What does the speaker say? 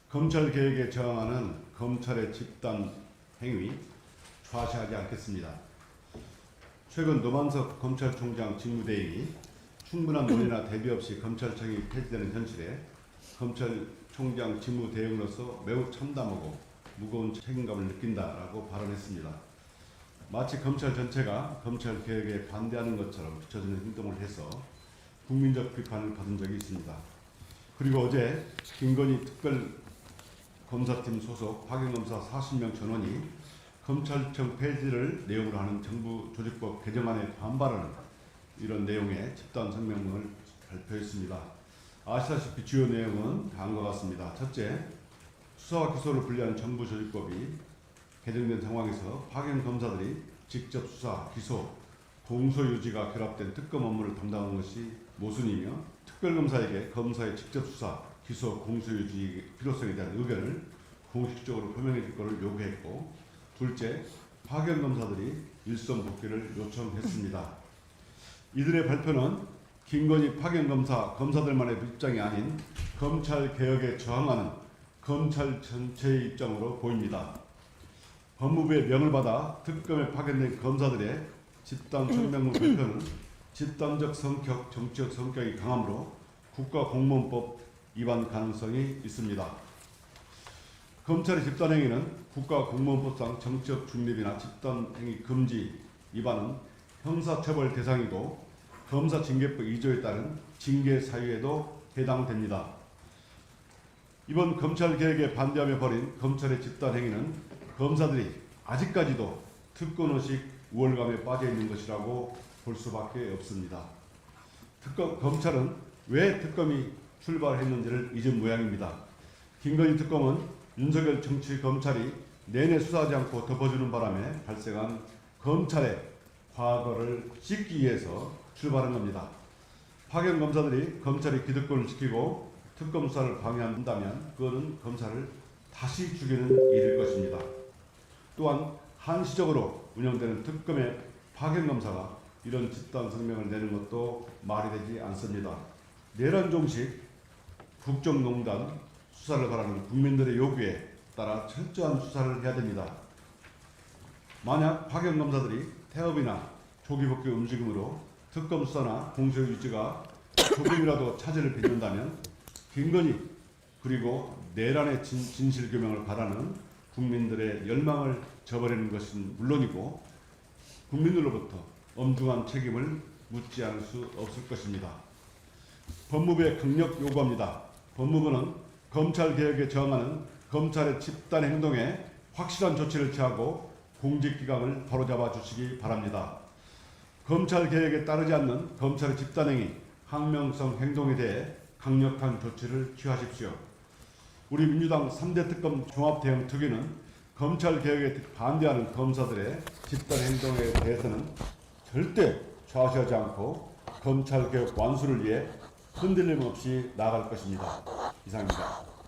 검찰개혁에 저항하는 검찰의 집단 행위 좌시하지 않겠습니다. 최근 노만석 검찰총장 직무대행이 충분한 논의나 대비 없이 검찰청이 폐지되는 현실에 검찰총장 직무대행으로서 매우 참담하고 무거운 책임감을 느낀다라고 발언했습니다. 마치 검찰 전체가 검찰개혁에 반대하는 것처럼 비춰지는 행동을 해서 국민적 비판을 받은 적이 있습니다. 그리고 어제 김건희 특별검사팀 소속 파견검사 40명 전원이 검찰청 폐지를 내용으로 하는 정부 조직법 개정안에 반발하는 이런 내용의 집단 성명을 발표했습니다. 아시다시피 주요 내용은 다음과 같습니다. 첫째, 수사와 기소를 분리하는 정부 조직법이 개정된 상황에서 파견검사들이 직접 수사, 기소, 공소유지가 결합된 특검 업무를 담당하는 것이 모순이며 특별검사에게 검사의 직접 수사, 기소, 공소유지 필요성에 대한 의견을 공식적으로 표명해 줄 것을 요구했고, 둘째, 파견검사들이 일선 복귀를 요청했습니다. 이들의 발표는 김건희 파견검사, 검사들만의 입장이 아닌 검찰개혁에 저항하는 검찰 전체의 입장으로 보입니다. 법무부의 명을 받아 특검에 파견된 검사들의 집단 성명문 발표는 집단적 성격, 정치적 성격이 강하므로 국가공무원법 위반 가능성이 있습니다. 검찰의 집단행위는 국가공무원법상 정치적 중립이나 집단행위 금지 위반은 형사처벌 대상이고 검사징계법 2조에 따른 징계 사유에도 해당됩니다. 이번 검찰개혁에 반대하며 벌인 검찰의 집단행위는 검사들이 아직까지도 특권의식 우월감에 빠져있는 것이라고 볼 수밖에 없습니다. 검찰은 왜 특검이 출발했는지를 잊은 모양입니다. 김건희 특검은 윤석열 정치검찰이 내내 수사하지 않고 덮어주는 바람에 발생한 검찰의 과거를 씻기 위해서 출발한 겁니다. 파견검사들이 검찰의 기득권을 지키고 특검 수사를 방해한다면 그것은 검사를 다시 죽이는 일일 것입니다. 또한 한시적으로 운영되는 특검의 파견검사가 이런 집단 성명을 내는 것도 말이 되지 않습니다. 내란 종식 국정농단 수사를 바라는 국민들의 요구에 따라 철저한 수사를 해야 됩니다. 만약 파견검사들이 태업이나 조기 복귀 움직임으로 특검 수사나 공소유지가 조금이라도 차질을 빚는다면 김건희 그리고 내란의 진실규명을 바라는 국민들의 열망을 저버리는 것은 물론이고 국민들로부터 엄중한 책임을 묻지 않을 수 없을 것입니다. 법무부에 강력 요구합니다. 법무부는 검찰개혁에 저항하는 검찰의 집단 행동에 확실한 조치를 취하고 공직기강을 바로잡아 주시기 바랍니다. 검찰개혁에 따르지 않는 검찰의 집단행위, 항명성 행동에 대해 강력한 조치를 취하십시오. 우리 민주당 3대 특검 종합대응 특위는 검찰개혁에 반대하는 검사들의 집단행동에 대해서는 절대 좌시하지 않고 검찰개혁 완수를 위해 흔들림 없이 나아갈 것입니다. 이상입니다.